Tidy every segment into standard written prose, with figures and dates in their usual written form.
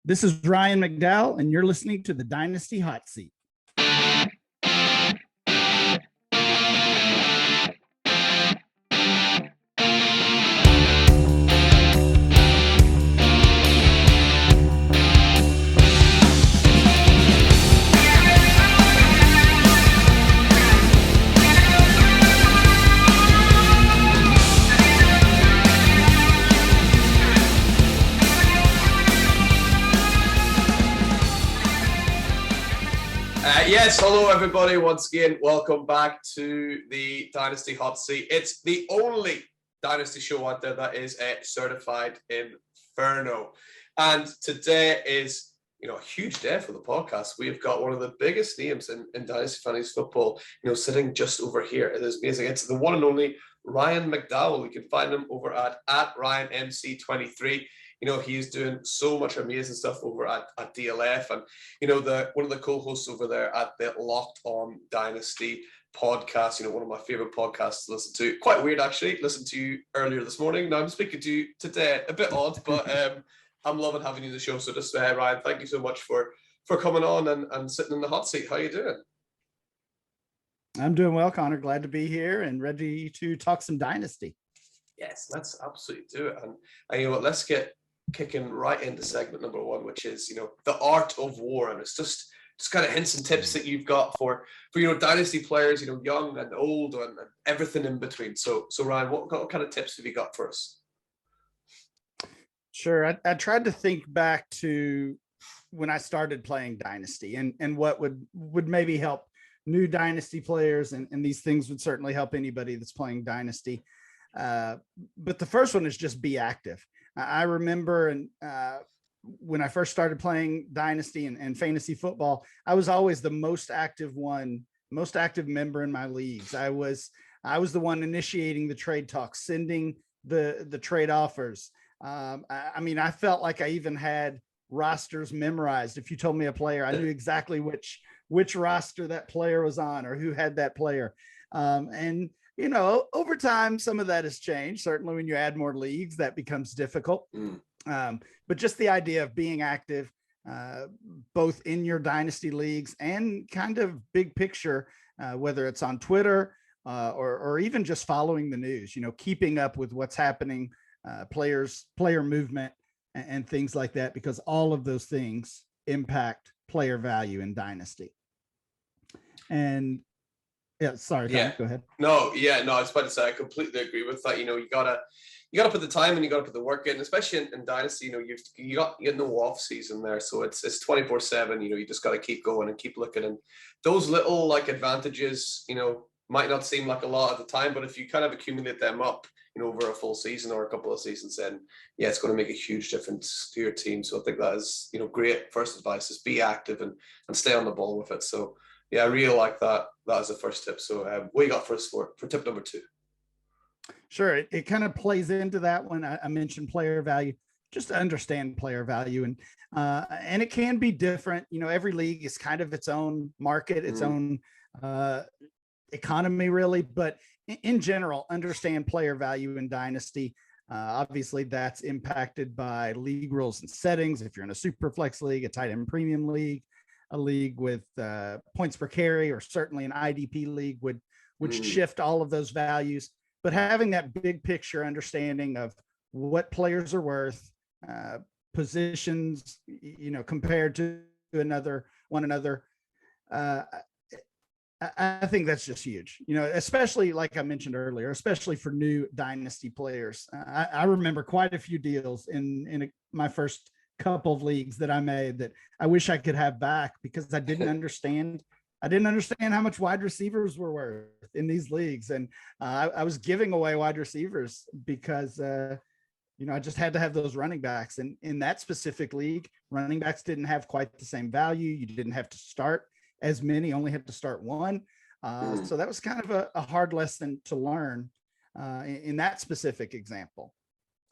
This is Ryan McDowell, and you're listening to the Dynasty Hotseat. Yes, hello everybody. Once again, welcome back to the Dynasty Hotseat. It's the only Dynasty show out there that is certified Inferno. And today is, a huge day for the podcast. We've got one of the biggest names in Dynasty Fantasy football, sitting just over here. It is amazing. It's the one and only Ryan McDowell. You can find him over at RyanMC23. He's doing so much amazing stuff over at DLF, and one of the co-hosts over there at the Locked On Dynasty podcast. One of my favorite podcasts to listen to. Quite weird, actually. Listened to you earlier this morning. Now I'm speaking to you today. A bit odd, but I'm loving having you on the show. So just Ryan, thank you so much for coming on and sitting in the hot seat. How are you doing? I'm doing well, Connor. Glad to be here and ready to talk some Dynasty. Yes, let's absolutely do it. And you know what? Let's get kicking right into segment number one, which is the art of war, and it's just kind of hints and tips that you've got for dynasty players, young and old and everything in between. So Ryan, what kind of tips have you got for us? Sure. I tried to think back to when I started playing Dynasty and what would maybe help new Dynasty players, and these things would certainly help anybody that's playing Dynasty. But the first one is just be active. I remember when I first started playing Dynasty and fantasy football, I was always the most active member in my leagues. I was the one initiating the trade talks, sending the trade offers. I felt like I even had rosters memorized. If you told me a player, I knew exactly which roster that player was on or who had that player. Over time, some of that has changed. Certainly when you add more leagues, that becomes difficult. But just the idea of being active, both in your Dynasty leagues and kind of big picture, whether it's on Twitter or even just following the news, keeping up with what's happening, player movement and things like that, because all of those things impact player value in Dynasty. And yeah, sorry. Yeah. Go ahead. No, I was about to say I completely agree with that. You gotta put the time and you gotta put the work in, especially in Dynasty. You got no off season there, so it's 24/7. You just gotta keep going and keep looking, and those little advantages, might not seem like a lot at the time, but if you kind of accumulate them up, over a full season or a couple of seasons, then yeah, it's going to make a huge difference to your team. So I think that is great first advice, is be active and stay on the ball with it. So yeah, I really like that. That is the first tip. So what you got for us for tip number two? Sure. It kind of plays into that one. I mentioned player value, just to understand player value. And it can be different. Every league is kind of its own market, its own economy, really. But in general, understand player value in Dynasty. Obviously, that's impacted by league rules and settings. If you're in a super flex league, a tight end premium league, a league with points per carry, or certainly an IDP league would shift all of those values. But having that big picture understanding of what players are worth, positions, compared to one another, I think that's just huge, especially like I mentioned earlier, especially for new Dynasty players. I remember quite a few deals in my first couple of leagues that I made that I wish I could have back, because I didn't understand how much wide receivers were worth in these leagues. And I was giving away wide receivers because, I just had to have those running backs. And in that specific league, running backs didn't have quite the same value. You didn't have to start as many, only had to start one. So that was kind of a hard lesson to learn in that specific example.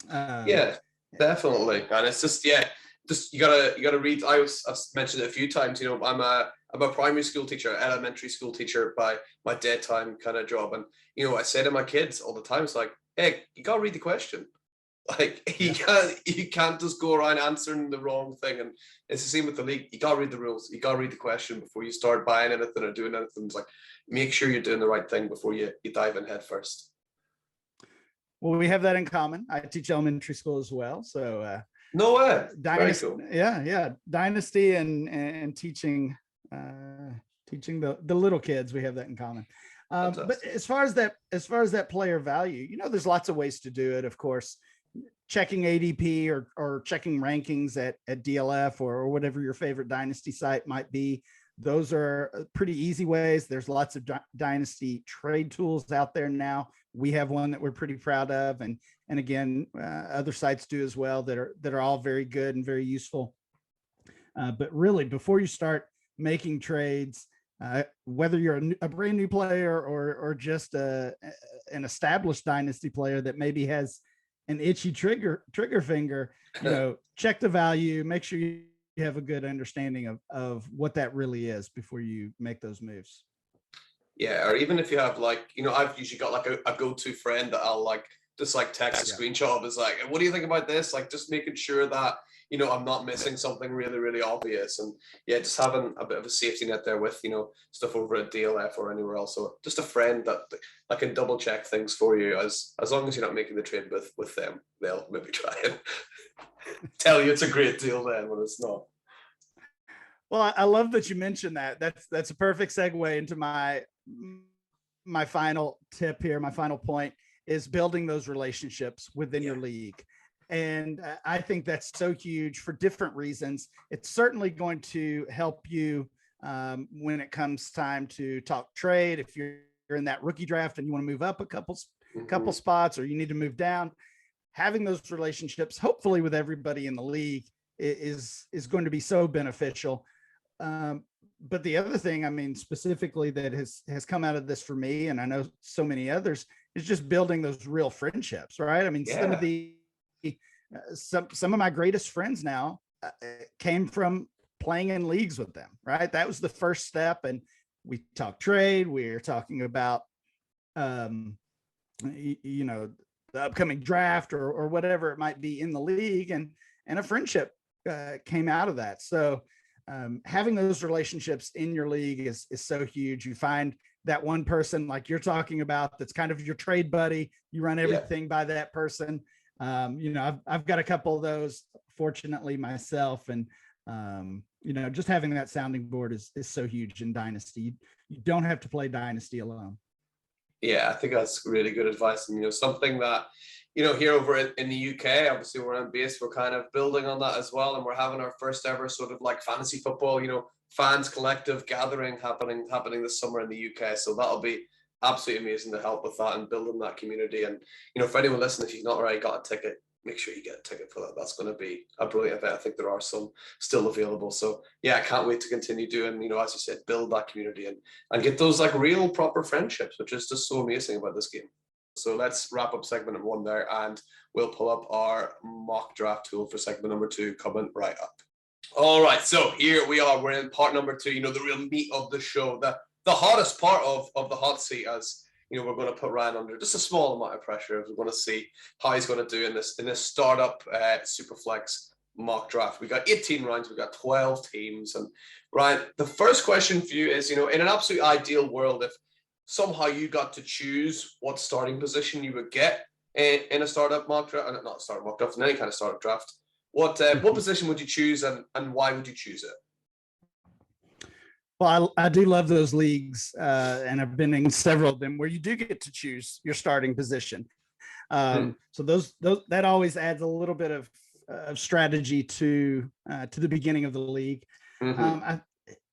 Yeah, definitely. And it's just you gotta read. I've mentioned it a few times. I'm a primary school teacher, elementary school teacher by my daytime kind of job, and I say to my kids all the time, it's like, hey, you gotta read the question. Like you can't just go around answering the wrong thing. And it's the same with the league. You gotta read the rules. You gotta read the question before you start buying anything or doing anything. It's like, make sure you're doing the right thing before you dive in head first. Well, we have that in common. I teach elementary school as well. So no way. Dynasty, Very cool. Yeah. Dynasty and teaching the little kids, we have that in common. But as far as that player value, there's lots of ways to do it. Of course, checking ADP or checking rankings at DLF or whatever your favorite Dynasty site might be. Those are pretty easy ways. There's lots of Dynasty trade tools out there now. We have one that we're pretty proud of. And again, other sites do as well that are all very good and very useful. But really, before you start making trades, whether you're a brand new player or just an established Dynasty player that maybe has an itchy trigger finger, check the value, make sure you have a good understanding of what that really is before you make those moves. Yeah, or even if you have I've usually got like a go-to friend that I'll just text a screenshot of. Is like, what do you think about this? Like, just making sure that I'm not missing something really, really obvious. And yeah, just having a bit of a safety net there with stuff over at DLF or anywhere else. So just a friend that can double check things for you. As long as you're not making the trade with them, they'll maybe try and tell you it's a great deal then when it's not. Well, I love that you mentioned that. That's a perfect segue into my final tip here. My final point is building those relationships within your league. And I think that's so huge for different reasons. It's certainly going to help you when it comes time to talk trade. If you're in that rookie draft and you want to move up a couple spots, or you need to move down, having those relationships, hopefully with everybody in the league, is going to be so beneficial. But the other thing, specifically that has come out of this for me, and I know so many others, is just building those real friendships, right? Some of my greatest friends now came from playing in leagues with them, right? That was the first step. And we talk trade. We're talking about, the upcoming draft or whatever it might be in the league, and a friendship came out of that. So having those relationships in your league is so huge. You find that one person like you're talking about that's kind of your trade buddy. You run everything by that person. I've got a couple of those, fortunately, myself. And, just having that sounding board is so huge in Dynasty. You don't have to play Dynasty alone. Yeah, I think that's really good advice. And, something that, here over in the UK, obviously we're on base, we're kind of building on that as well. And we're having our first ever sort of fantasy football, fans collective gathering happening this summer in the UK. So that'll be absolutely amazing to help with that and building that community. And, for anyone listening, if you've not already got a ticket, make sure you get a ticket for that. That's going to be a brilliant event. I think there are some still available. So yeah, I can't wait to continue doing, as you said, build that community and get those real proper friendships, which is just so amazing about this game. So let's wrap up segment number 1 there, and we'll pull up our mock draft tool for segment number 2 coming right up. All right, so here we are. We're in part number 2, the real meat of the show, the hottest part of the hot seat, as we're going to put Ryan under just a small amount of pressure. We're going to see how he's going to do in this startup Superflex mock draft. We got 18 rounds, we got 12 teams. And Ryan, the first question for you is, in an absolute ideal world, if somehow you got to choose what starting position you would get in a startup mock draft, not a startup mock draft, in any kind of startup draft, what position would you choose and why would you choose it? Well, I do love those leagues, and I've been in several of them where you do get to choose your starting position. So those that always adds a little bit of strategy to the beginning of the league.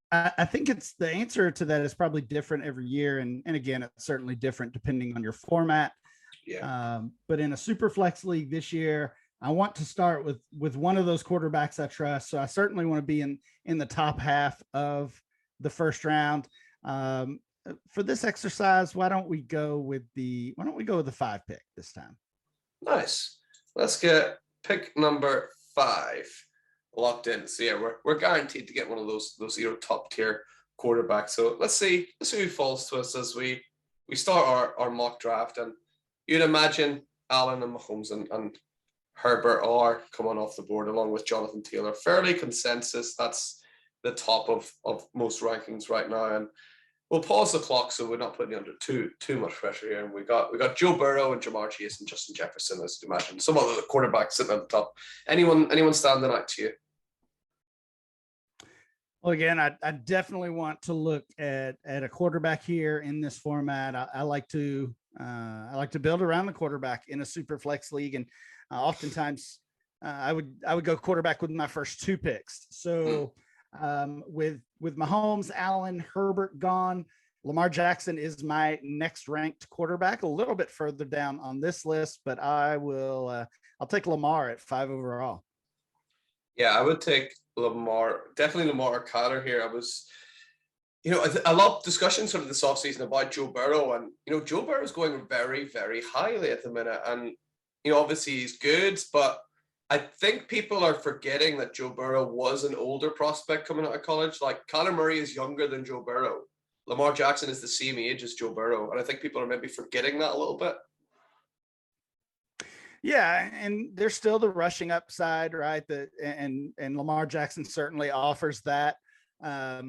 I think it's the answer to that is probably different every year, and again, it's certainly different depending on your format. But in a super flex league this year, I want to start with one of those quarterbacks I trust. So I certainly want to be in the top half of the first round. For this exercise, why don't we go with the 5 pick this time? Nice. Let's get pick number 5 locked in. So yeah, we're guaranteed to get one of those top tier quarterbacks. So let's see who falls to us as we start our mock draft. And you'd imagine Allen and Mahomes and Herbert are coming off the board, along with Jonathan Taylor. Fairly consensus. That's the top of most rankings right now. And we'll pause the clock so we're not putting you under too much pressure here. And we got Joe Burrow and Jamar Chase and Justin Jefferson, as you imagine. Some other quarterbacks sitting at the top. Anyone standing out to you? Well, again, I definitely want to look at a quarterback here in this format. I like to build around the quarterback in a super flex league, and oftentimes I would go quarterback with my first 2 picks. So with Mahomes, Allen, Herbert gone, Lamar Jackson is my next ranked quarterback, a little bit further down on this list, but I'll take Lamar at 5 overall. Yeah, I would take Lamar, definitely Lamar or Kyler here. I was, a lot of discussion sort of this offseason about Joe Burrow, and, Joe Burrow is going very, very highly at the minute. And, obviously he's good, but I think people are forgetting that Joe Burrow was an older prospect coming out of college. Like, Kyler Murray is younger than Joe Burrow. Lamar Jackson is the same age as Joe Burrow. And I think people are maybe forgetting that a little bit. Yeah, and there's still the rushing upside, right? And Lamar Jackson certainly offers that. I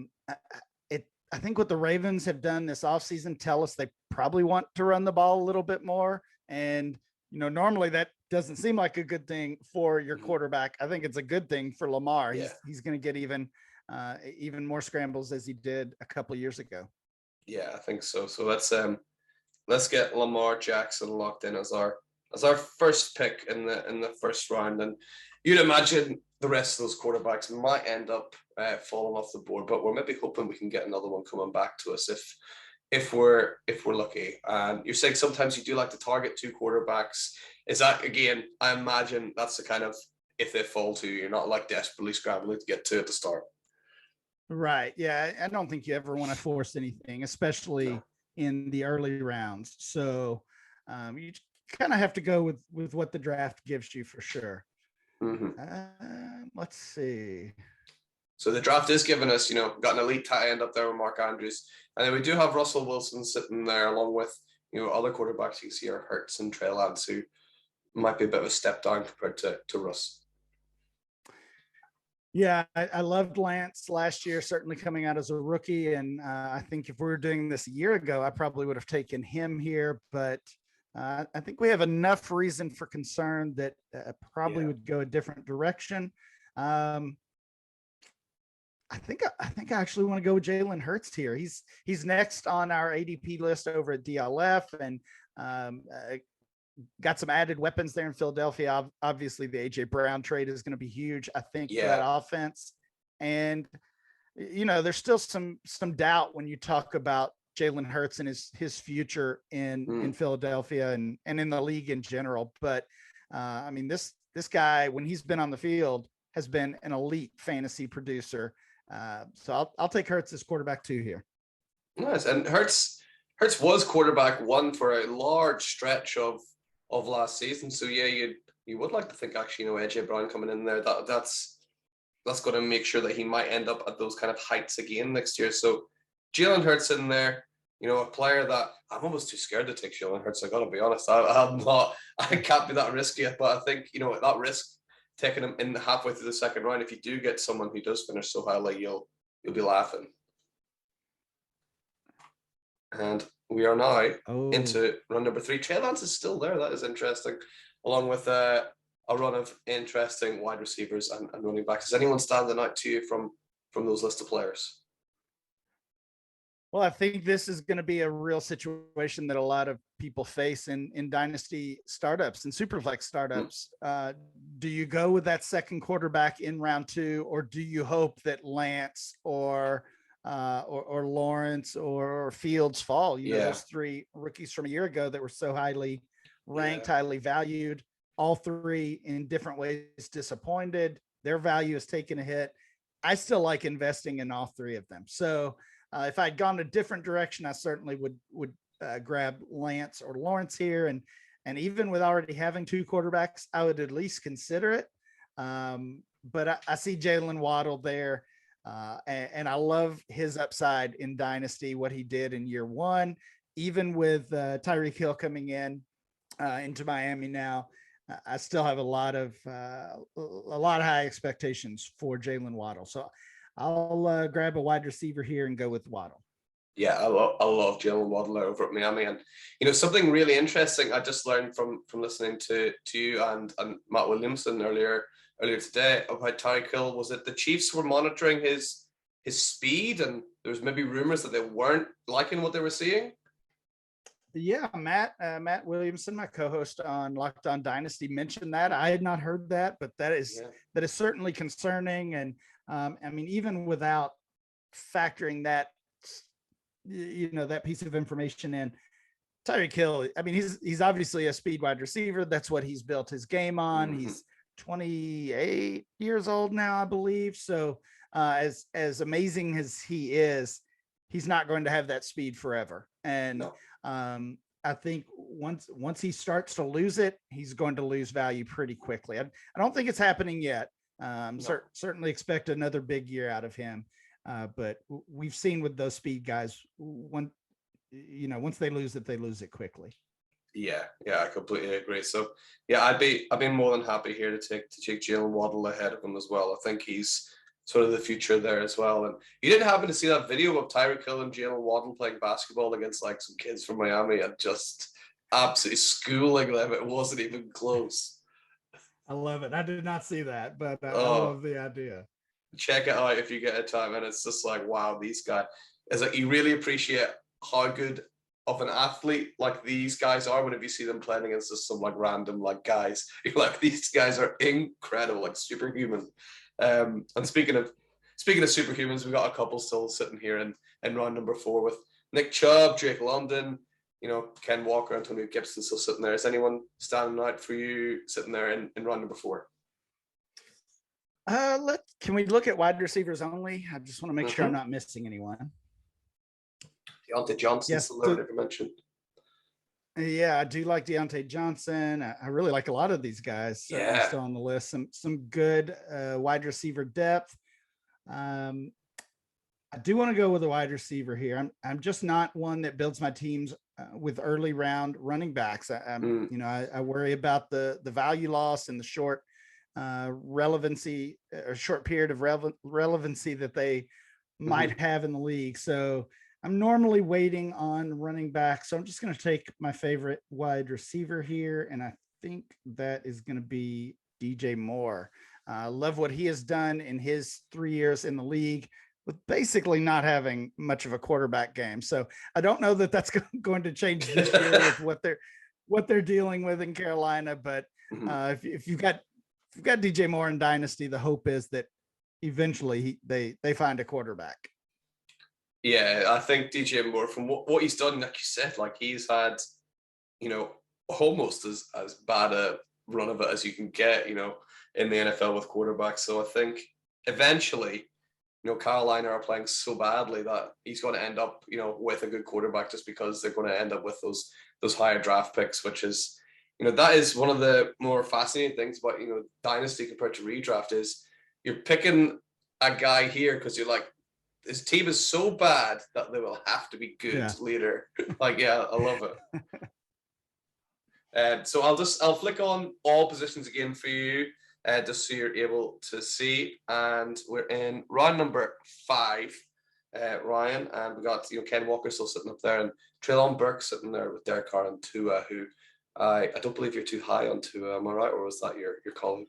think what the Ravens have done this offseason tell us they probably want to run the ball a little bit more. And, normally that doesn't seem like a good thing for your quarterback. I think it's a good thing for Lamar. Yeah. He's going to get even more scrambles as he did a couple of years ago. Yeah, I think so. So let's get Lamar Jackson locked in as our first pick in the first round. And you'd imagine the rest of those quarterbacks might end up falling off the board, but we're maybe hoping we can get another one coming back to us if we're lucky. And you're saying sometimes you do like to target 2 quarterbacks. Is that, again, I imagine that's the kind of, if they fall to you, you're not like desperately scrambling to get 2 at the start. Right. Yeah. I don't think you ever want to force anything, especially in the early rounds. So you kind of have to go with what the draft gives you for sure. Let's see. So the draft is giving us, got an elite tight end up there with Mark Andrews. And then we do have Russell Wilson sitting there along with, other quarterbacks you can see are Hurts and Trey Lance, who might be a bit of a step down compared to Russ. Yeah, I loved Lance last year, certainly coming out as a rookie. And I think if we were doing this a year ago, I probably would have taken him here. But I think we have enough reason for concern that probably would go a different direction. I think I actually want to go with Jalen Hurts here. He's next on our ADP list over at DLF, and got some added weapons there in Philadelphia. Obviously, the AJ Brown trade is going to be huge, I think, for that offense. And there's still some doubt when you talk about Jalen Hurts and his future in Philadelphia and in the league in general. But I mean, this guy, when he's been on the field, has been an elite fantasy producer. So I'll take Hurts as quarterback 2 here. Nice. And Hurts was quarterback 1 for a large stretch of last season. So yeah, you would like to think actually, AJ Brown coming in there, that's going to make sure that he might end up at those kind of heights again next year. So Jalen Hurts in there, a player that I'm almost too scared to take Jalen Hurts. I got to be honest. I can't be that risky, but I think, that risk, taking him in halfway through the second round, if you do get someone who does finish so highly, you'll be laughing. And we are now into run number 3. Trey Lance is still there. That is interesting, along with a run of interesting wide receivers and running backs. Is anyone standing out to you from those list of players? Well, I think this is going to be a real situation that a lot of people face in dynasty startups and superflex startups. Do you go with that second quarterback in round 2, or do you hope that Lance or Lawrence or Fields fall? Those 3 rookies from a year ago that were so highly ranked, highly valued, all 3 in different ways disappointed. Their value has taken a hit. I still like investing in all 3 of them. So if I'd gone a different direction, I certainly would grab Lance or Lawrence here. And even with already having 2 quarterbacks, I would at least consider it. But I see Jalen Waddle there. And I love his upside in Dynasty, what he did in year 1, even with Tyreek Hill coming into Miami now. I still have a lot of high expectations for Jalen Waddle. So I'll grab a wide receiver here and go with Waddle. Yeah, I love Jalen Waddle over at Miami, and something really interesting I just learned from listening to you and Matt Williamson earlier today about Tyreek Hill was that the Chiefs were monitoring his speed, and there was maybe rumors that they weren't liking what they were seeing. Yeah, Matt Williamson, my co-host on Locked On Dynasty, mentioned that. I had not heard that, but that is certainly concerning. And I mean, even without factoring that, that piece of information in, Tyreek Hill, I mean, he's obviously a speed wide receiver. That's what he's built his game on. Mm-hmm. He's 28 years old now, I believe. So as amazing as he is, he's not going to have that speed forever. And no. I think once he starts to lose it, he's going to lose value pretty quickly. I don't think it's happening yet. No. Certainly expect another big year out of him. But we've seen with those speed guys, once they lose it quickly. Yeah, I completely agree. So yeah, I'd be more than happy here to take Jalen Waddle ahead of him as well. I think he's sort of the future there as well. And you didn't happen to see that video of Tyreek Hill and Jalen Waddle playing basketball against like some kids from Miami and just absolutely schooling them. It wasn't even close. I love it. I did not see that, but I love the idea. Check it out if you get a time. And it's just like, wow, these guys, it's like you really appreciate how good of an athlete like these guys are whenever you see them playing against just some like random like guys. You're like, these guys are incredible, like superhuman. And speaking of superhumans, we got a couple still sitting here in round number 4 with Nick Chubb, Drake London, Ken Walker, Antonio Gibson still sitting there. Is anyone standing out for you sitting there in round number 4? Can we look at wide receivers only? I just want to make sure I'm not missing anyone. Deontay Johnson, yes, still never mentioned. Yeah, I do like Deontay Johnson. I really like a lot of these guys. Still on the list. Some good wide receiver depth. I do want to go with a wide receiver here. I'm just not one that builds my teams with early round running backs. I worry about the value loss and the short relevancy or short period of relevancy that they might have in the league. So I'm normally waiting on running back. So I'm just going to take my favorite wide receiver here. And I think that is going to be DJ Moore. I love what he has done in his 3 years in the league with basically not having much of a quarterback game. So I don't know that that's going to change this year with what they're dealing with in Carolina. But if you've got DJ Moore in Dynasty, the hope is that eventually they find a quarterback. Yeah, I think DJ Moore, from what he's done, like you said, like he's had, almost as bad a run of it as you can get, in the NFL with quarterbacks. So I think eventually, Carolina are playing so badly that he's going to end up, with a good quarterback just because they're going to end up with those higher draft picks, which is, that is one of the more fascinating things about, Dynasty compared to redraft is you're picking a guy here because you're like, his team is so bad that they will have to be good later. Like, I love it. So I'll flick on all positions again for you, just so you're able to see. And we're in round number 5, Ryan, and we got Ken Walker still sitting up there, and Treylon Burks sitting there with Derek Carr and Tua, who I don't believe you're too high on Tua. Am I right, or was that your colleague?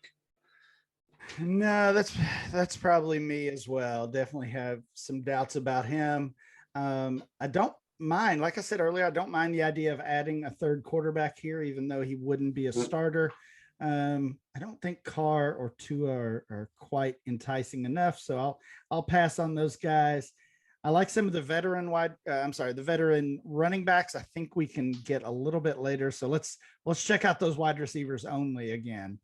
No, that's probably me as well. Definitely have some doubts about him. I don't mind, like I said earlier, I don't mind the idea of adding a third quarterback here, even though he wouldn't be a starter. I don't think Carr or Tua are quite enticing enough, so I'll pass on those guys. I like some of the veteran running backs. I think we can get a little bit later. So let's check out those wide receivers only again.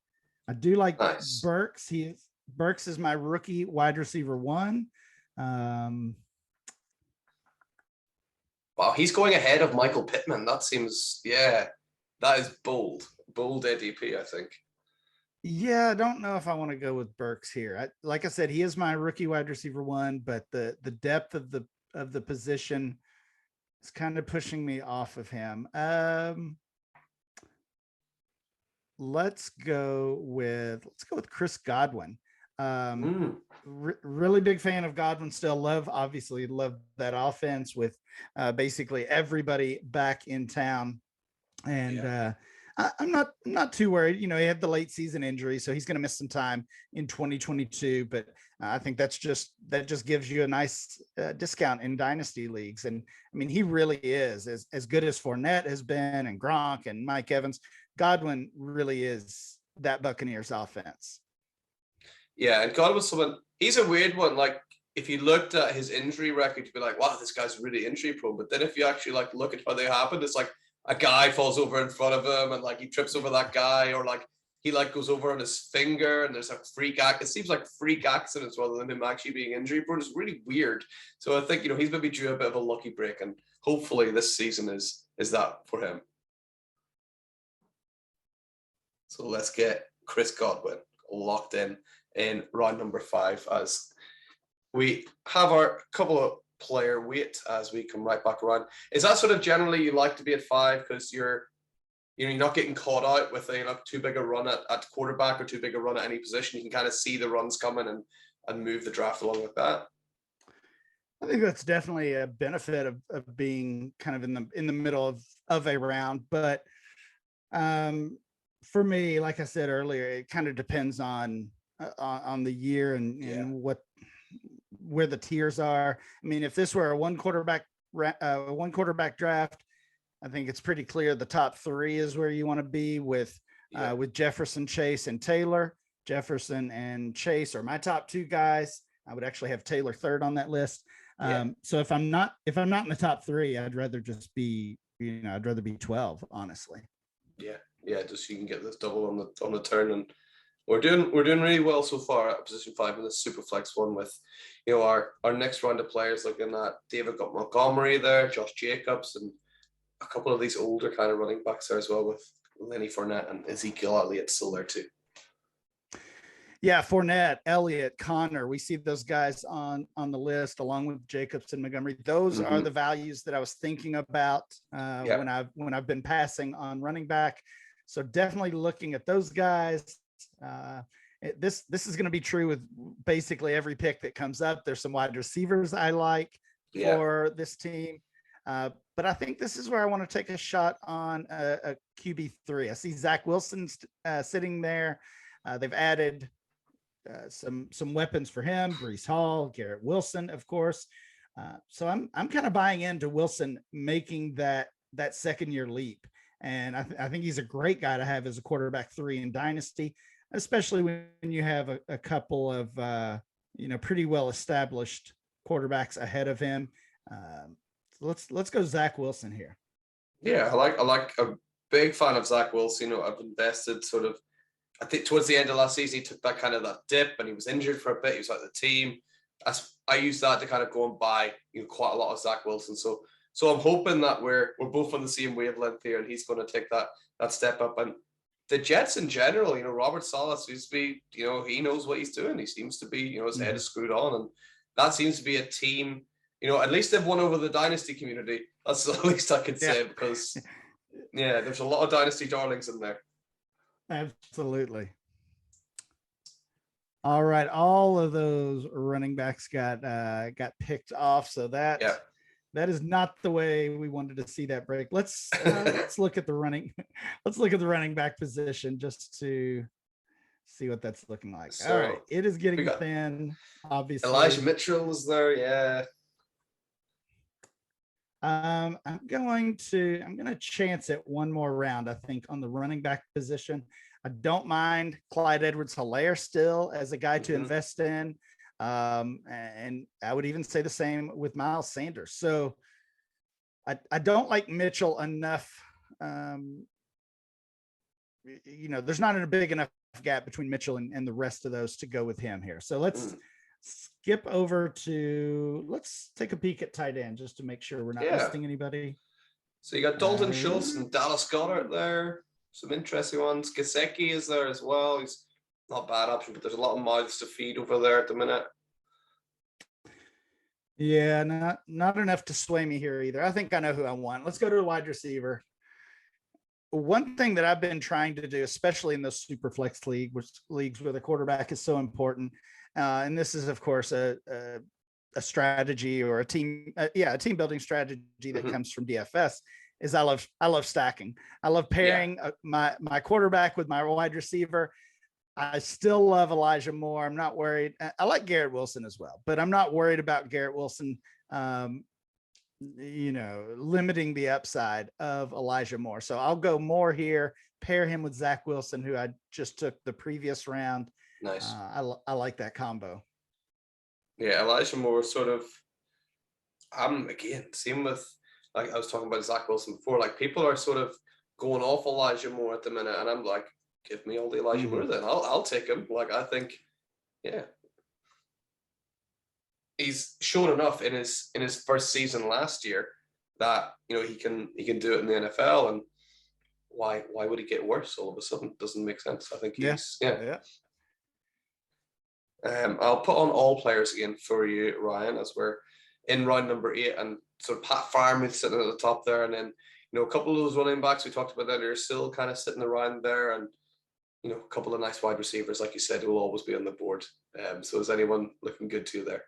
I do like Burks. Burks is my rookie wide receiver 1. Wow, he's going ahead of Michael Pittman. That seems, that is bold ADP, I think. Yeah, I don't know if I want to go with Burks here. Like I said, he is my rookie wide receiver 1, but the depth of the position is kind of pushing me off of him. let's go with Chris Godwin. Mm, Really big fan of Godwin still. Obviously love that offense with basically everybody back in town. And yeah. I'm not too worried. You know, he had the late season injury, so he's going to miss some time in 2022. But I think that just gives you a nice discount in dynasty leagues. And I mean, he really is as good as Fournette has been, and Gronk and Mike Evans. Godwin really is that Buccaneers offense. Yeah, and God was someone. He's a weird one. Like if you looked at his injury record, you'd be like, "Wow, this guy's really injury prone." But then if you actually like look at how they happened, it's like a guy falls over in front of him, and like he trips over that guy, or like he like goes over on his finger, and there's a freak act. It seems like freak accidents rather than him actually being injury prone. It's really weird. So I think he's maybe due a bit of a lucky break, and hopefully this season is that for him. So let's get Chris Godwin locked in round number 5 as we have our couple of player weight as we come right back around. Is that sort of generally you like to be at 5 because you're not getting caught out with too big a run at quarterback or too big a run at any position? You can kind of see the runs coming and move the draft along with that. I think that's definitely a benefit of being kind of in the middle of a round. But for me, like I said earlier, it kind of depends on the year and where the tiers are. I mean, if this were a one quarterback draft, I think it's pretty clear the top 3 is where you want to be with Jefferson, Chase, and Taylor. Jefferson and Chase are my top 2 guys. I would actually have Taylor third on that list. So if I'm not in the top 3, I'd rather just be, I'd rather be 12, honestly. Yeah, just so you can get this double on the turn. And we're doing really well so far at position 5 in the super flex one with our next round of players looking at David Montgomery there, Josh Jacobs, and a couple of these older kind of running backs there as well with Lenny Fournette and Ezekiel Elliott still there too. Yeah, Fournette, Elliott, Connor. We see those guys on the list along with Jacobs and Montgomery. Those are the values that I was thinking about when I've been passing on running back. So definitely looking at those guys. This is going to be true with basically every pick that comes up. There's some wide receivers I like for this team. But I think this is where I want to take a shot on a QB3. I see Zach Wilson sitting there. They've added some weapons for him, Breece Hall, Garrett Wilson, of course. So I'm kind of buying into Wilson making that second year leap. And I think he's a great guy to have as a quarterback 3 in Dynasty, especially when you have a couple of, pretty well established quarterbacks ahead of him. Let's go Zach Wilson here. Yeah, I like a big fan of Zach Wilson. I've invested sort of, I think towards the end of last season, he took that dip and he was injured for a bit. He was out of the team. I used that to kind of go and buy quite a lot of Zach Wilson. So I'm hoping that we're both on the same wavelength here, and he's going to take that step up. And the Jets in general, Robert Saleh seems to be, he knows what he's doing. He seems to be, his head is screwed on, and that seems to be a team. At least they've won over the Dynasty community. That's the least I could say because, there's a lot of Dynasty darlings in there. Absolutely. All right, all of those running backs got picked off, so that is not the way we wanted to see that break. Let's look at the running. Let's look at the running back position just to see what that's looking like. So all right, it is getting thin. Obviously, Elijah Mitchell was there. Yeah. I'm going to chance it one more round. I think on the running back position. I don't mind Clyde Edwards-Helaire still as a guy to invest in. And I would even say the same with Miles Sanders. So I don't like Mitchell enough. There's not a big enough gap between Mitchell and the rest of those to go with him here. So let's skip over let's take a peek at tight end just to make sure we're not listing anybody. So you got Dalton Schultz and Dallas Goedert there. Some interesting ones. Gesicki is there as well. He's not a bad option, but there's a lot of mouths to feed over there at the minute. Yeah, not enough to sway me here either. I think I know who I want. Let's go to a wide receiver. one thing that I've been trying to do, especially in those super flex leagues where the quarterback is so important, and this is of course a strategy or a team building strategy that comes from DFS, is I love stacking. I love pairing my quarterback with my wide receiver. I still love Elijah Moore. I'm not worried. I like Garrett Wilson as well, but I'm not worried about Garrett Wilson, limiting the upside of Elijah Moore. So I'll go Moore here, pair him with Zach Wilson, who I just took the previous round. Nice. I like that combo. Yeah, Elijah Moore sort of, again, same with, like I was talking about Zach Wilson before, like people are sort of going off Elijah Moore at the minute, and I'm like, give me all the Elijah Moore then. I'll take him. Like, I think, he's shown enough in his first season last year that he can do it in the NFL, and why would he get worse all of a sudden? Doesn't make sense. I think he's I'll put on all players again for you, Ryan, as we're in round number 8, and sort of Pat Freiermuth sitting at the top there, and then a couple of those running backs we talked about that are still kind of sitting around there, and a couple of nice wide receivers, like you said, will always be on the board. So is anyone looking good to you there?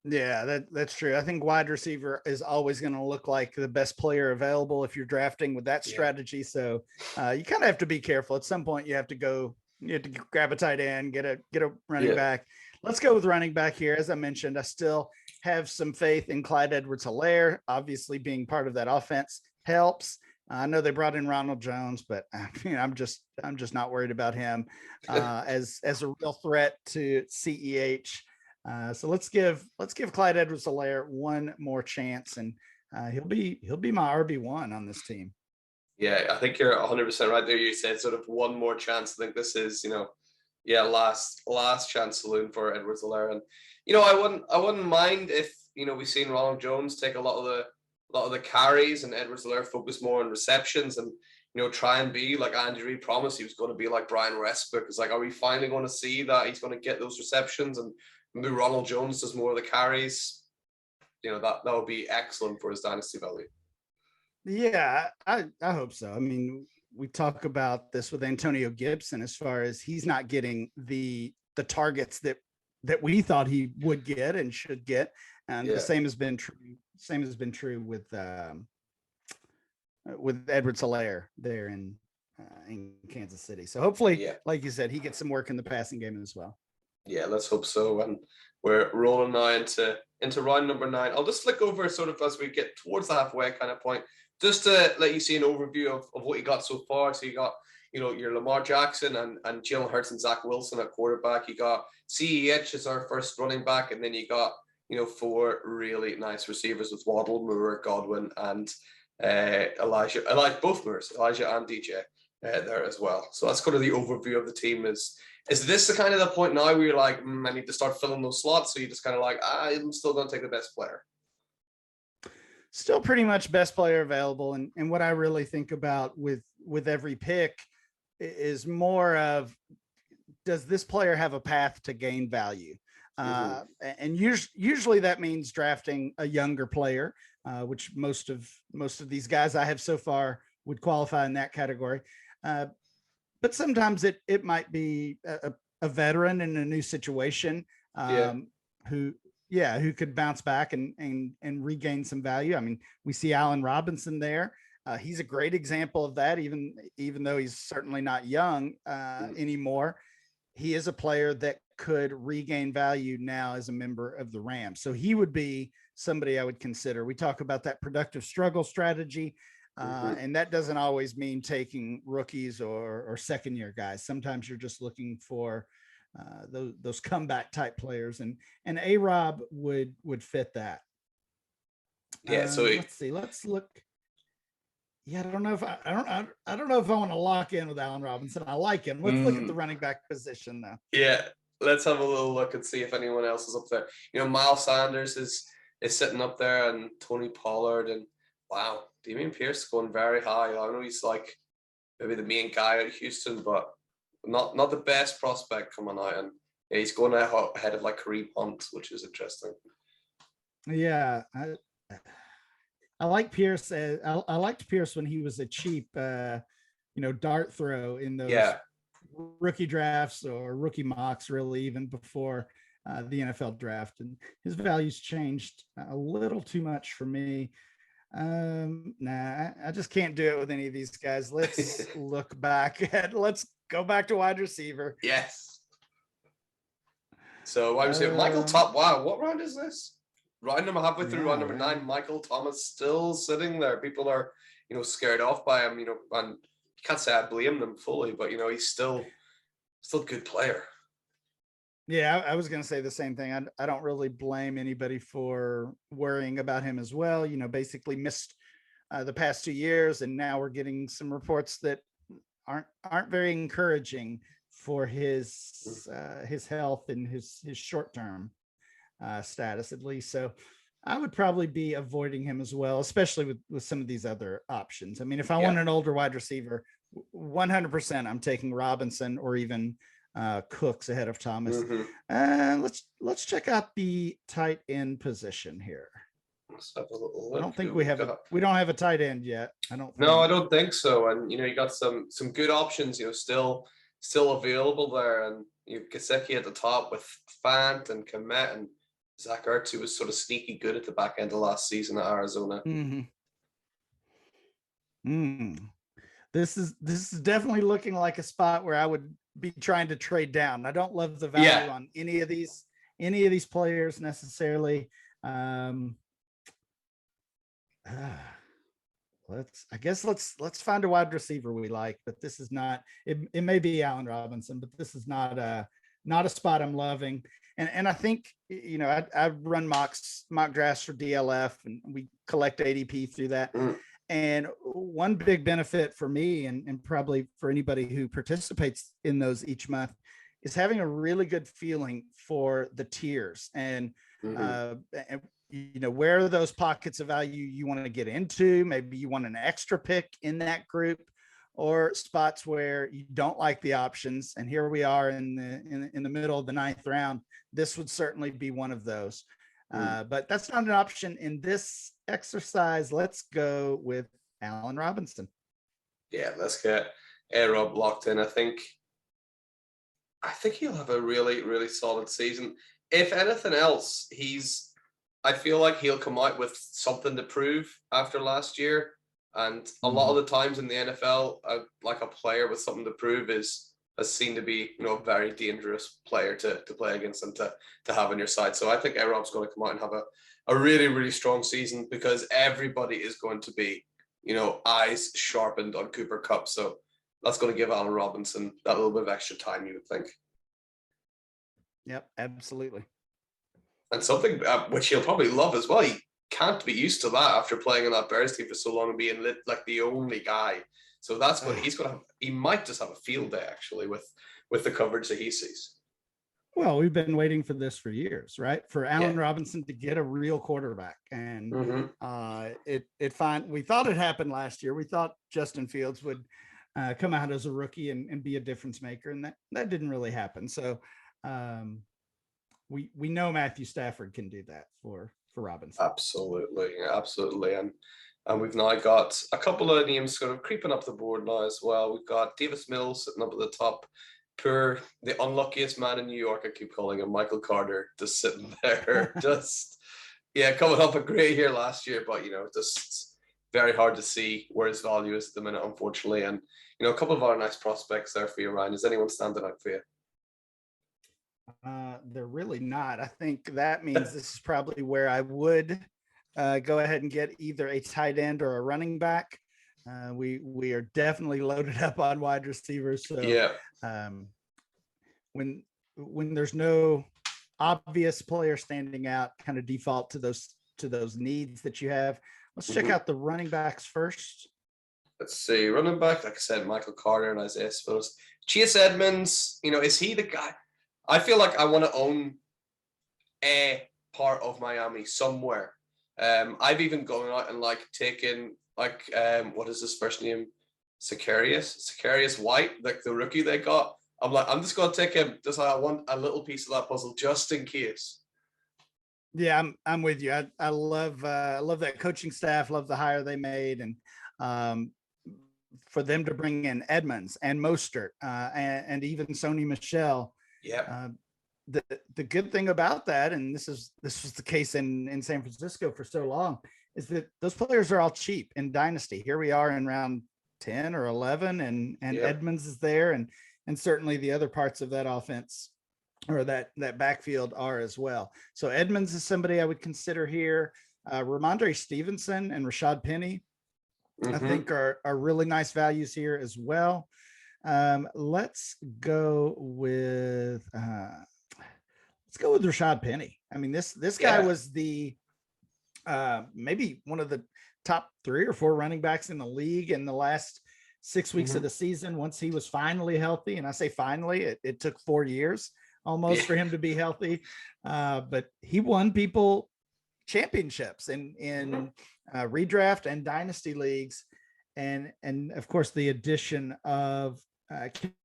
Yeah, that's true. I think wide receiver is always going to look like the best player available if you're drafting with that strategy. So you kind of have to be careful. At some point, you have to grab a tight end, get a running back. Let's go with running back here. As I mentioned, I still have some faith in Clyde Edwards-Helaire. Obviously, being part of that offense helps. I know they brought in Ronald Jones, but I'm just not worried about him as a real threat to CEH. So let's give Clyde Edwards-Helaire one more chance, and he'll be my RB1 on this team. Yeah, I think you're 100% right there. You said sort of one more chance. I think this is last chance saloon for Edwards-Helaire, and I wouldn't mind if we've seen Ronald Jones take a lot of the carries, and Edwards-Helaire focus more on receptions, and try and be like Andy Reid promised he was going to be like Brian Westbrook. It's like, are we finally going to see that he's going to get those receptions, and maybe Ronald Jones does more of the carries? That would be excellent for his dynasty value. Yeah, I hope so. I mean, we talk about this with Antonio Gibson as far as he's not getting the targets that we thought he would get and should get, and the same has been true with Edwards-Helaire there in Kansas City. So hopefully, like you said, he gets some work in the passing game as well. Yeah, let's hope so. And we're rolling now into round number 9. I'll just flick over sort of as we get towards the halfway kind of point, just to let you see an overview of what you got so far. So you got, your Lamar Jackson and Jalen Hurts and Zach Wilson at quarterback. You got CEH as our first running back, and then you got 4 really nice receivers with Waddle, Moore, Godwin, and Elijah. I like both Moores, Elijah and DJ there as well. So that's kind of the overview of the team. Is this the kind of the point now where you're like, I need to start filling those slots? So you just kind of like, I'm still going to take the best player. Still pretty much best player available. And what I really think about with every pick is more of, does this player have a path to gain value? And usually that means drafting a younger player, which most of these guys I have so far would qualify in that category. But sometimes it might be a veteran in a new situation who could bounce back and regain some value. I mean, we see Allen Robinson there. He's a great example of that, even though he's certainly not young anymore. He is a player that could regain value now as a member of the Rams. So he would be somebody I would consider. We talk about that productive struggle strategy. And that doesn't always mean taking rookies or second-year guys. Sometimes you're just looking for those comeback type players, and A-Rob would fit that. Yeah. So let's see. Let's look. Yeah, I don't know if I want to lock in with Allen Robinson. I like him. Let's look at the running back position though. Yeah, let's have a little look and see if anyone else is up there. Miles Sanders is sitting up there, and Tony Pollard, and wow, Dameon Pierce going very high. I know he's like maybe the main guy at Houston, but not the best prospect coming out, and he's going ahead of like Kareem Hunt, which is interesting. Yeah, I like Pierce. I liked Pierce when he was a cheap, dart throw in those Yeah. rookie drafts or rookie mocks, really, even before the NFL draft. And his values changed a little too much for me. Nah, I just can't do it with any of these guys. Let's let's go back to wide receiver. Yes. So wide receiver, Michael Top. Wow, what round is this? Round number halfway through round number 9. Michael Thomas still sitting there. People are, scared off by him. And you can't say I blame them fully, but he's still a good player. Yeah, I was going to say the same thing. I don't really blame anybody for worrying about him as well. Basically missed the past 2 years, and now we're getting some reports that aren't very encouraging for his health and his short term status, at least. So I would probably be avoiding him as well, especially with some of these other options. I mean, if I want an older wide receiver, 100% I'm taking Robinson or even Cooks ahead of Thomas. Let's check out the tight end position here. Let's have a little look. I don't think we don't have a tight end yet. I don't think so. And you got some good options, still available there. And Gesicki at the top with Fant and Komet, and Zach Ertz, who was sort of sneaky good at the back end of last season at Arizona. This is definitely looking like a spot where I would be trying to trade down. I don't love the value on any of these players necessarily. Let's find a wide receiver we like, but this is not it may be Allen Robinson, but this is not a spot I'm loving. And I think I run mock drafts for DLF, and we collect ADP through that. And one big benefit for me, and probably for anybody who participates in those each month, is having a really good feeling for the tiers and where are those pockets of value you want to get into. Maybe you want an extra pick in that group, or spots where you don't like the options. And here we are in the middle of the 9th round. This would certainly be one of those. But that's not an option in this exercise. Let's go with Allen Robinson. Yeah, let's get A-Rob locked in. I think he'll have a really, really solid season. If anything else, I feel like he'll come out with something to prove after last year. And a lot of the times in the NFL, like a player with something to prove is seen to be, a very dangerous player to play against and to have on your side. So I think A-Rob's going to come out and have a really, really strong season, because everybody is going to be, eyes sharpened on Cooper Kupp. So that's going to give Allen Robinson that little bit of extra time, you would think. Yep, absolutely. And something which he'll probably love as well. He can't be used to that after playing on that Bears team for so long and being like the only guy. So that's what he's going to have. He might just have a field day actually with the coverage that he sees. Well, we've been waiting for this for years, right? For Allen Robinson to get a real quarterback, and we thought it happened last year. We thought Justin Fields would come out as a rookie and be a difference maker, and that didn't really happen. So we know Matthew Stafford can do that for Robinson. Absolutely. And we've now got a couple of names sort of creeping up the board now as well. We've got Davis Mills sitting up at the top. The unluckiest man in New York, I keep calling him, Michael Carter, just sitting there, coming up a great year last year, but just very hard to see where his value is at the minute, unfortunately. And a couple of other nice prospects there for you, Ryan. Is anyone standing out for you? They're really not. I think that means this is probably where I would go ahead and get either a tight end or a running back. We are definitely loaded up on wide receivers. So when there's no obvious player standing out, kind of default to those needs that you have. Let's check out the running backs first. Let's see, running back, like I said, Michael Carter and Isaiah Spills. Chase Edmonds, is he the guy? I feel like I want to own a part of Miami somewhere. I've even gone out and taken what is his first name? Sicarius White, like the rookie they got. I'm just going to take him. I want a little piece of that puzzle just in case. Yeah, I'm with you. I love that coaching staff, love the hire they made, and um, for them to bring in Edmonds and Mostert and even Sony Michelle. Yeah. Uh, the good thing about that, and this was the case in San Francisco for so long, is that those players are all cheap in Dynasty. Here we are in round 10 or 11, and Yeah. Edmonds is there, and certainly the other parts of that offense or that backfield are as well. So Edmonds is somebody I would consider here. Ramondre Stevenson and Rashad Penny, I think are really nice values here as well. Let's go with Rashad Penny. I mean, this guy was the maybe one of the top 3 or 4 running backs in the league in the last 6 weeks of the season. Once he was finally healthy, and I say finally, it took 4 years almost for him to be healthy, but he won people championships in redraft and dynasty leagues, and of course the addition of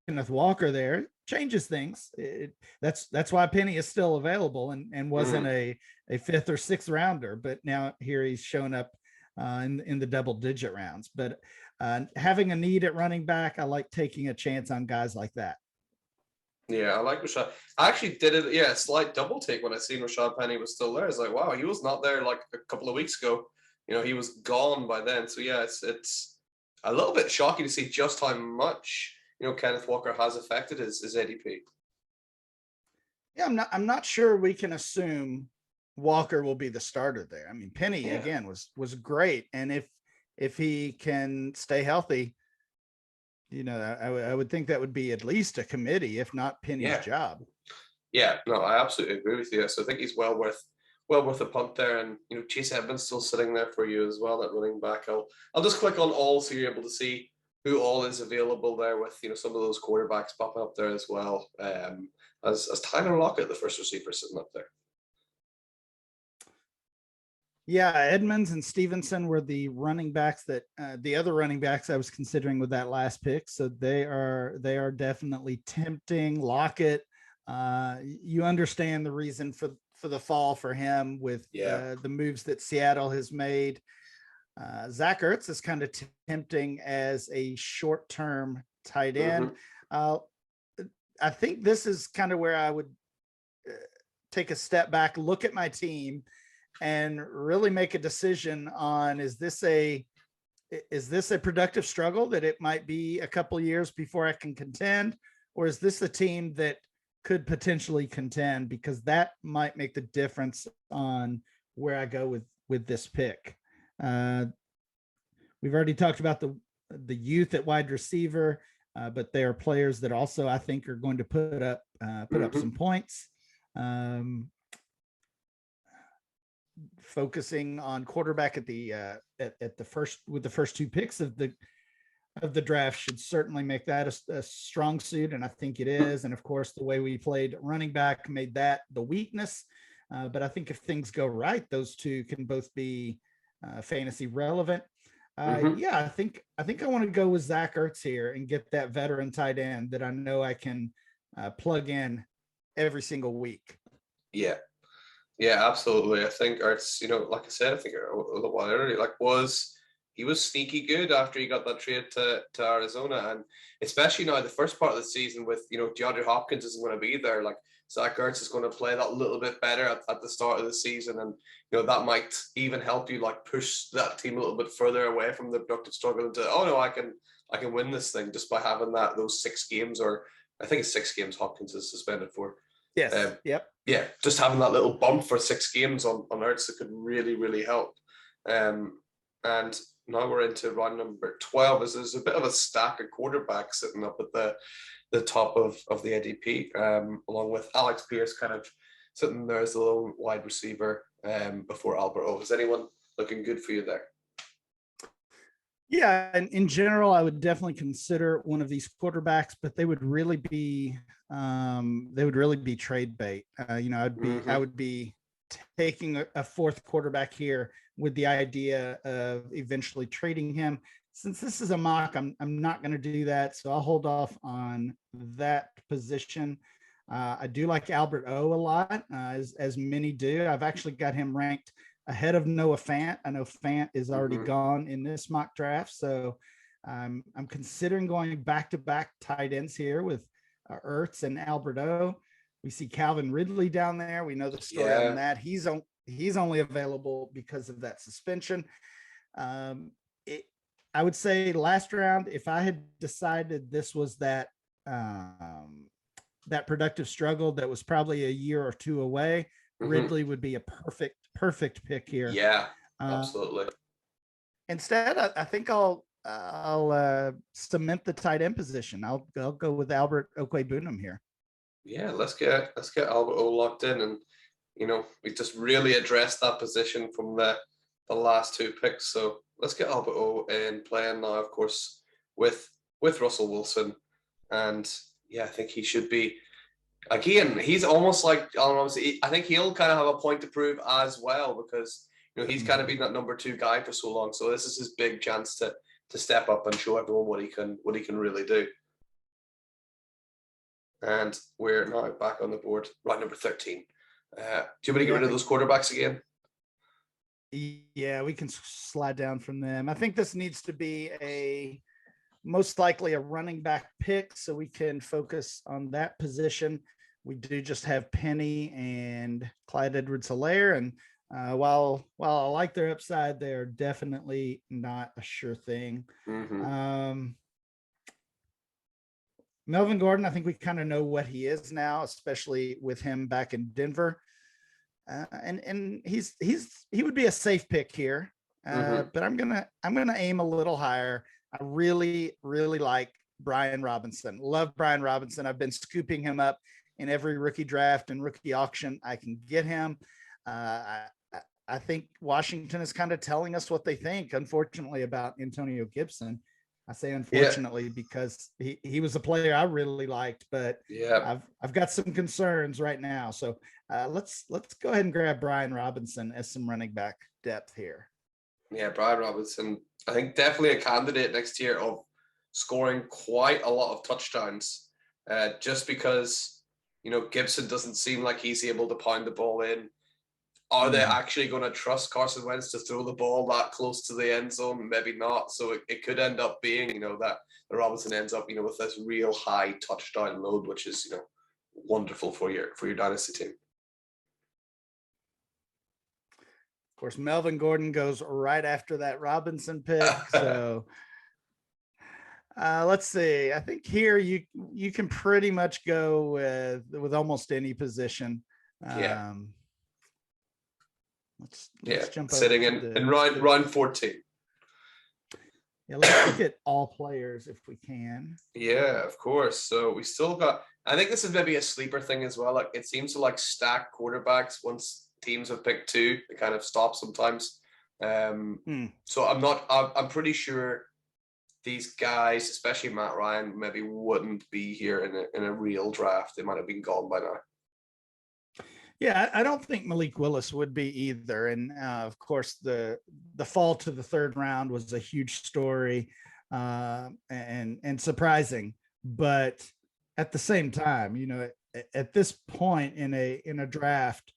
Kenneth Walker there changes things. That's why Penny is still available and wasn't a 5th or 6th rounder, but now here he's shown up in the double-digit rounds. But having a need at running back, I like taking a chance on guys like that. Yeah, I like Rashad. I actually did it. Yeah, a slight double take when I seen Rashad Penny was still there. It's like, wow, he was not there like a couple of weeks ago. He was gone by then. So yeah, it's a little bit shocking to see just how much Kenneth Walker has affected his ADP. Yeah, I'm not sure we can assume Walker will be the starter there. I mean, Penny again was great, and if he can stay healthy, I would think that would be at least a committee, if not Penny's job. Yeah, no, I absolutely agree with you. So I think he's well worth a punt there, and Chase Edmonds still sitting there for you as well at running back. I'll just click on all so you're able to see who all is available there with some of those quarterbacks popping up there as well. As Tyler Lockett, the first receiver, sitting up there. Yeah, Edmonds and Stevenson were the running backs that the other running backs I was considering with that last pick. So they are definitely tempting. Lockett, you understand the reason for the fall for him with the moves that Seattle has made. Zach Ertz is kind of tempting as a short-term tight end. I think this is kind of where I would take a step back, look at my team, and really make a decision on, is this a productive struggle that it might be a couple years before I can contend, or is this a team that could potentially contend? Because that might make the difference on where I go with this pick. We've already talked about the youth at wide receiver, but they are players that also I think are going to put up some points. Focusing on quarterback at the first 2 picks of the draft should certainly make that a strong suit, and I think it is. And of course, the way we played running back made that the weakness. But I think if things go right, those 2 can both be fantasy relevant. Yeah, I think I want to go with Zach Ertz here and get that veteran tight end that I know I can plug in every single week. Yeah, absolutely. I think Ertz, like I said, I think a little while earlier, he was sneaky good after he got that trade to Arizona, and especially now the first part of the season with DeAndre Hopkins isn't going to be there. Like Zach Ertz is going to play that little bit better at the start of the season, and that might even help you push that team a little bit further away from the productive struggle into, oh no, I can win this thing just by having those 6 games, or I think it's 6 games Hopkins is suspended for. Yes. Yeah, just having that little bump for 6 games on Ertz that could really, really help. And now we're into round number 12. There's a bit of a stack of quarterbacks sitting up at the top of the ADP, along with Alex Pierce kind of sitting there as the lone wide receiver before Albert O. Is anyone looking good for you there? Yeah, and in general, I would definitely consider one of these quarterbacks, but they would really be trade bait. I would be taking a 4th quarterback here with the idea of eventually trading him. Since this is a mock, I'm not going to do that, so I'll hold off on that position. I do like Albert O a lot, as many do. I've actually got him ranked ahead of Noah Fant. I know Fant is already gone in this mock draft, so I'm considering going back-to-back tight ends here with Ertz and Albert O. We see Calvin Ridley down there. We know the story on that. He's only available because of that suspension. I would say last round, if I had decided this was that productive struggle that was probably a year or two away, Ridley would be a perfect pick here. Yeah, absolutely. Instead, I think I'll cement the tight end position. I'll go with Albert Okwebunam here. Yeah, let's get Albert O locked in, and we just really addressed that position from the last two picks. So let's get Albert O in playing now, of course, with Russell Wilson, and yeah, I think he should be. Again, he's almost like, I think he'll kind of have a point to prove as well, because he's kind of been that number 2 guy for so long. So this is his big chance to step up and show everyone what he can really do. And we're now back on the board, right, number 13. Do you want to get rid of those quarterbacks again? Yeah, we can slide down from them. I think this needs to be most likely a running back pick, so we can focus on that position. We do just have Penny and Clyde Edwards-Helaire, and while I like their upside, they're definitely not a sure thing. Melvin Gordon, I think we kind of know what he is now, especially with him back in Denver. And he would be a safe pick here. But I'm gonna aim a little higher. I really like Brian Robinson. Love Brian Robinson. I've been scooping him up in every rookie draft and rookie auction I can get him. I think Washington is kind of telling us what they think, unfortunately, about Antonio Gibson. I say unfortunately because he was a player I really liked, but I've got some concerns right now. So let's go ahead and grab Brian Robinson as some running back depth here. Yeah, Brian Robinson, I think definitely a candidate next year of scoring quite a lot of touchdowns, just because Gibson doesn't seem like he's able to pound the ball in. Are they actually going to trust Carson Wentz to throw the ball that close to the end zone? Maybe not. So it could end up being, that Robinson ends up, with this real high touchdown load, which is, wonderful for your dynasty team. Of course, Melvin Gordon goes right after that Robinson pick. So let's see. I think here you can pretty much go with almost any position. Let's jump sitting in round 14. Yeah, let's look at all players if we can. Yeah, of course. So we still got, I think this is maybe a sleeper thing as well. Like it seems to stack quarterbacks once teams have picked 2. It kind of stops sometimes. So I'm pretty sure these guys, especially Matt Ryan, maybe wouldn't be here in a real draft. They might have been gone by now. Yeah, I don't think Malik Willis would be either. And of course, the fall to the 3rd round was a huge story and surprising. But at the same time, at this point in a draft,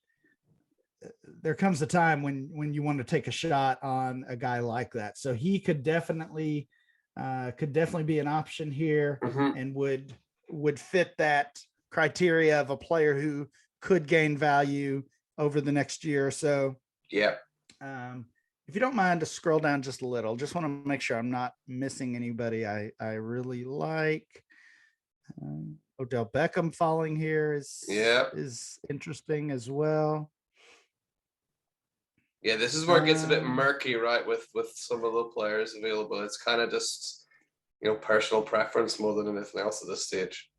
there comes a time when you want to take a shot on a guy like that. So he could definitely be an option here and would fit that criteria of a player who could gain value over the next year or so. Yeah. If you don't mind to scroll down just a little, just want to make sure I'm not missing anybody I really like. Odell Beckham falling here is interesting as well. Yeah, this is where it gets a bit murky, right? With some of the players available. It's kind of just, personal preference more than anything else at this stage.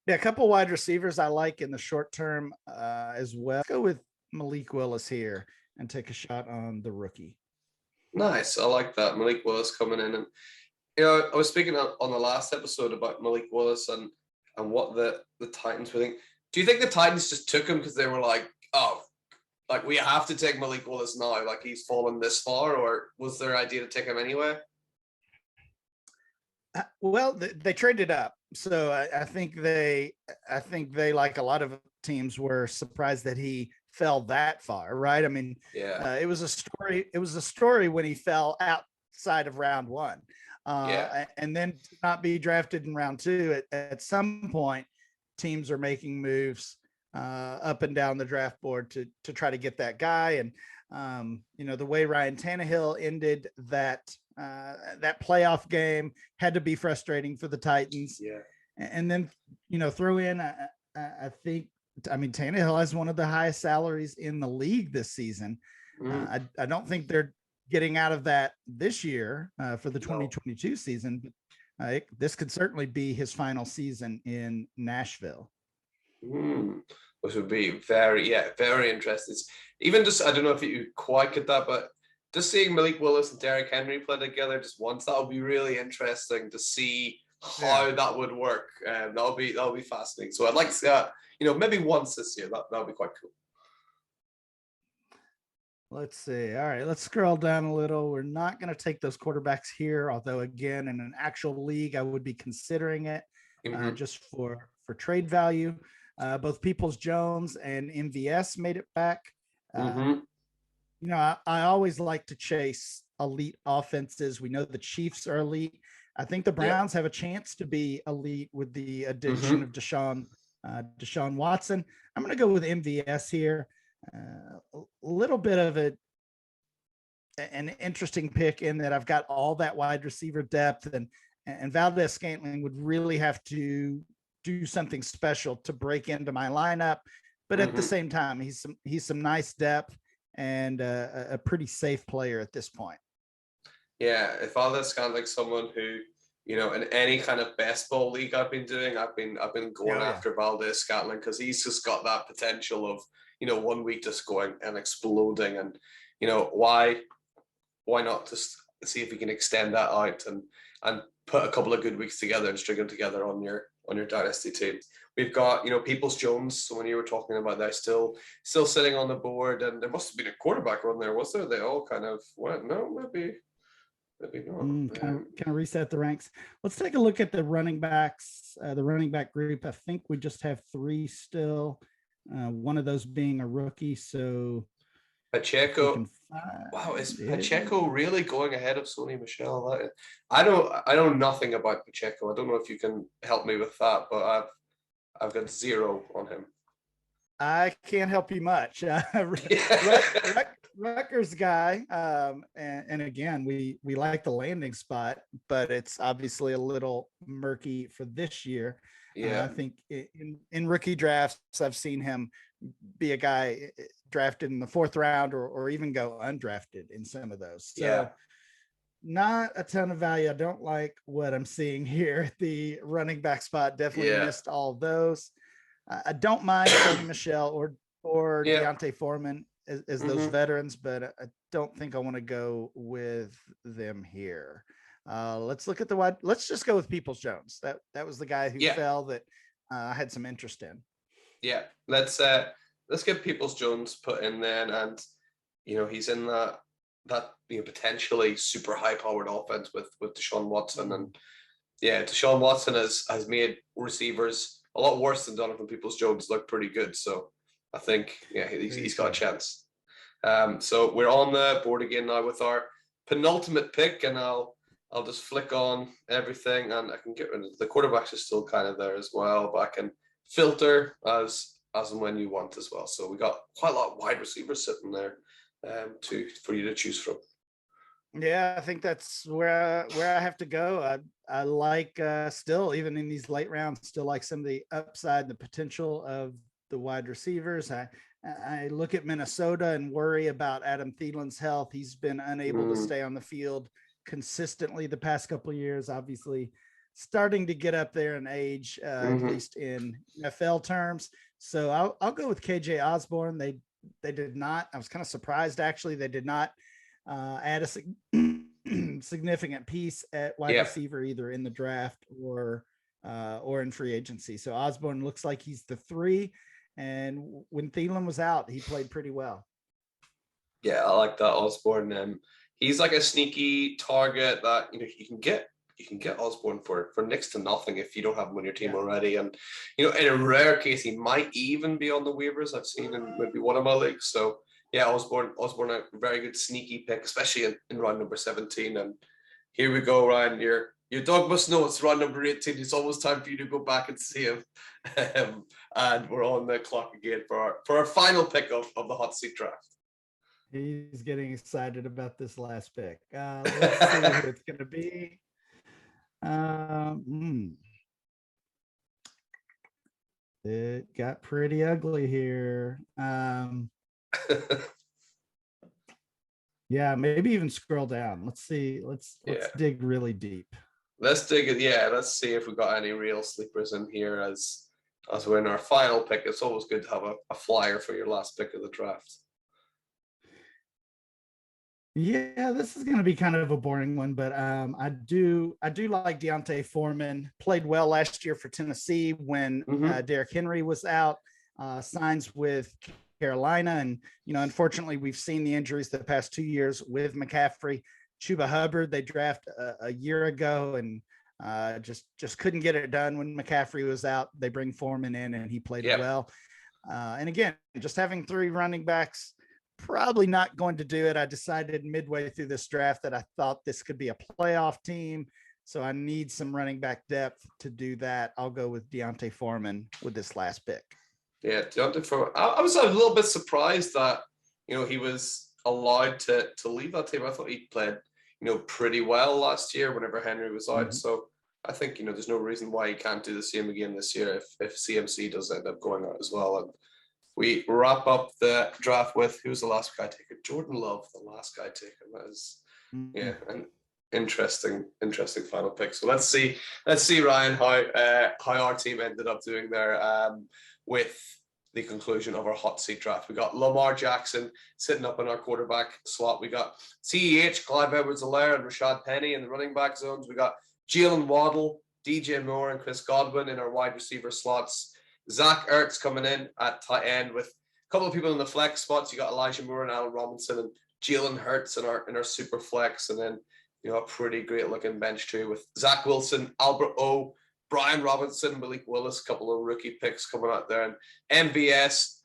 Yeah, a couple wide receivers I like in the short term as well. Let's go with Malik Willis here and take a shot on the rookie. Nice. I like that. Malik Willis coming in. And, I was speaking on the last episode about Malik Willis and what the Titans were thinking. Do you think the Titans just took him because they were like, oh, like we have to take Malik Willis now, like he's fallen this far, or was their idea to take him anyway? Well, they traded up. So I think they, like a lot of teams, were surprised that he fell that far, right? I mean, Yeah, it was a story. It was a story when he fell outside of round one, yeah. and then to not be drafted in round two. At some point, teams are making moves up and down the draft board to try to get that guy. And the way Ryan Tannehill ended that playoff game had to be frustrating for the Titans. Yeah. And then throw in I think, I mean, Tannehill has one of the highest salaries in the league this season. I don't think they're getting out of that this year for the 2022 season. This could certainly be his final season in Nashville. Which would be very interesting. Even just, I don't know if you quite get that, but just seeing Malik Willis and Derrick Henry play together just once, that would be really interesting to see how that would work. That'll be fascinating. So I'd like to see that, maybe once this year. That'll be quite cool. Let's see. All right, let's scroll down a little. We're not going to take those quarterbacks here, although again, in an actual league, I would be considering it just for trade value. Both Peoples-Jones and MVS made it back. I always like to chase elite offenses. We know the Chiefs are elite. I think the Browns have a chance to be elite with the addition of Deshaun Watson. I'm going to go with MVS here. A little bit of an interesting pick in that I've got all that wide receiver depth, and Valdez-Scantling would really have to do something special to break into my lineup. But at the same time, he's some nice depth and a pretty safe player at this point. Yeah, if Valdez-Scantling, someone who, in any kind of best ball league I've been doing, I've been going after Valdez-Scantling, because he's just got that potential of, 1 week just going and exploding. And, why not just see if we can extend that out and put a couple of good weeks together and string them together on your dynasty team. We've got, Peoples-Jones. So when you were talking about that, still sitting on the board, and there must have been a quarterback on there, was there? They all kind of went, no, maybe not. Kind of reset the ranks. Let's take a look at the running backs, the running back group. I think we just have 3 still. One of those being a rookie. So Pacheco. Wow, is Pacheco really going ahead of Sony Michel? I know nothing about Pacheco. I don't know if you can help me with that, but I've got 0 on him. I can't help you much. Rutgers guy, and again, we like the landing spot, but it's obviously a little murky for this year. I think in rookie drafts, I've seen him be a guy drafted in the 4th round or even go undrafted in some of those. So not a ton of value. I don't like what I'm seeing here at the running back spot. Definitely missed all of those. I don't mind Sony Michel or Deontay Foreman as those veterans, but I don't think I want to go with them here. Let's look at the wide. Let's just go with Peoples-Jones. That was the guy who fell that I had some interest in. Yeah, let's get Peoples-Jones put in then, and he's in that potentially super high powered offense with Deshaun Watson, and Deshaun Watson has made receivers a lot worse than Donovan Peoples-Jones look pretty good. So I think he's got a chance. So we're on the board again now with our penultimate pick, and I'll just flick on everything, and I can get rid of the quarterbacks are still kind of there as well, but I can filter as and when you want as well. So we got quite a lot of wide receivers sitting there for you to choose from. Yeah, I think that's where I have to go. I like still, even in these late rounds, still like some of the upside and the potential of the wide receivers. I look at Minnesota and worry about Adam Thielen's health. He's been unable to stay on the field consistently the past couple of years, obviously starting to get up there in age, at least in NFL terms. So I'll go with KJ Osborne. They did not, I was kind of surprised actually, they did not add a significant piece at wide receiver either in the draft or in free agency. So Osborne looks like he's the 3. And when Thielen was out, he played pretty well. Yeah, I like that Osborne. He's like a sneaky target that you can get you can get Osborne for next to nothing if you don't have him on your team already. And in a rare case, he might even be on the waivers. I've seen in maybe one of my leagues. So yeah, Osborne a very good sneaky pick, especially in round number 17. And here we go, Ryan. Your dog must know it's round number 18. It's almost time for you to go back and see him. And we're on the clock again for our final pick of the hot seat draft. He's getting excited about this last pick. Let's see who it's going to be. It got pretty ugly here. Yeah, maybe even scroll down. Let's see. Let's dig really deep. Let's dig it. Yeah, let's see if we got any real sleepers in here as we're in our final pick. It's always good to have a flyer for your last pick of the draft. Yeah, this is going to be kind of a boring one, but I do like D'Onta Foreman. Played well last year for Tennessee when Derrick Henry was out. Signs with Carolina, and unfortunately, we've seen the injuries the past 2 years with McCaffrey. Chuba Hubbard they drafted a year ago, and just couldn't get it done when McCaffrey was out. They bring Foreman in, and he played well. And again, just having 3 running backs. Probably not going to do it. I decided midway through this draft that I thought this could be a playoff team. So I need some running back depth to do that. I'll go with D'Onta Foreman with this last pick. Yeah, D'Onta Foreman. I was a little bit surprised that, he was allowed to leave that team. I thought he played, pretty well last year whenever Henry was out. So I think, there's no reason why he can't do the same again this year if CMC does end up going out as well. And we wrap up the draft with who's the last guy taken? Jordan Love, the last guy taken. That is, an interesting final pick. So let's see, Ryan, how our team ended up doing there with the conclusion of our hot seat draft. We got Lamar Jackson sitting up in our quarterback slot. We got CEH, Clive Edwards-Helaire, and Rashad Penny in the running back zones. We got Jalen Waddle, DJ Moore, and Chris Godwin in our wide receiver slots. Zach Ertz coming in at tight end with a couple of people in the flex spots. You got Elijah Moore and Allen Robinson and Jalen Hurts in our super flex, and then a pretty great looking bench too with Zach Wilson, Albert O, Brian Robinson, Malik Willis, a couple of rookie picks coming out there, and MVS,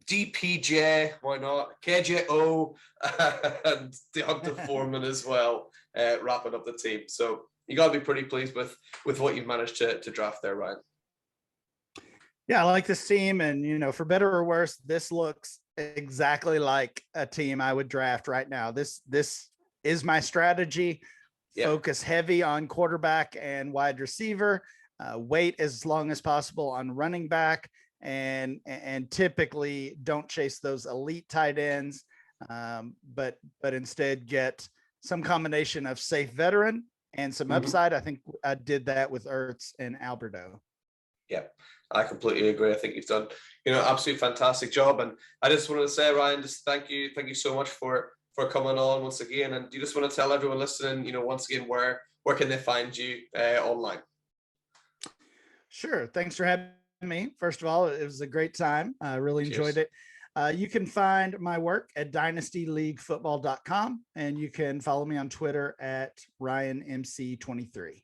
DPJ, why not, KJO, and D'Onta Foreman as well, wrapping up the team. So you got to be pretty pleased with what you've managed to draft there, Ryan. Yeah, I like this team, and for better or worse, this looks exactly like a team I would draft right now. This is my strategy. Focus heavy on quarterback and wide receiver. Wait as long as possible on running back, and typically don't chase those elite tight ends, but instead get some combination of safe veteran and some upside. I think I did that with Ertz and Alberto. Yeah, I completely agree. I think you've done, absolutely fantastic job. And I just wanted to say, Ryan, just thank you so much for coming on once again. And you just want to tell everyone listening, once again, where can they find you online? Sure. Thanks for having me. First of all, it was a great time. I really enjoyed it. You can find my work at dynastyleaguefootball.com, and you can follow me on Twitter at RyanMC23.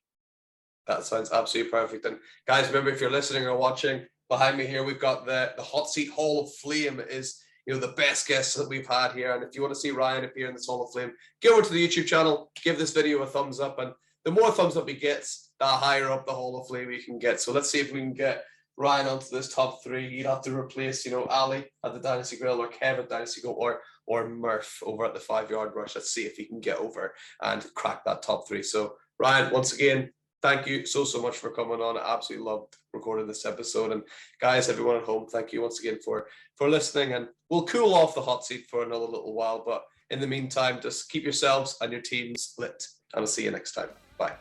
That sounds absolutely perfect. And guys, remember, if you're listening or watching, behind me here, we've got the Hot Seat Hall of Flame. It is, the best guests that we've had here. And if you want to see Ryan appear in this Hall of Flame, go over to the YouTube channel, give this video a thumbs up. And the more thumbs up he gets, the higher up the Hall of Flame we can get. So let's see if we can get Ryan onto this top 3. You'd have to replace, Ali at the Dynasty Grill, or Kev at Dynasty Go, or Murph over at the 5-yard rush. Let's see if he can get over and crack that top 3. So Ryan, once again, thank you so much for coming on. I absolutely loved recording this episode. And guys, everyone at home, thank you once again for listening. And we'll cool off the hot seat for another little while. But in the meantime, just keep yourselves and your teams lit. And I'll see you next time. Bye.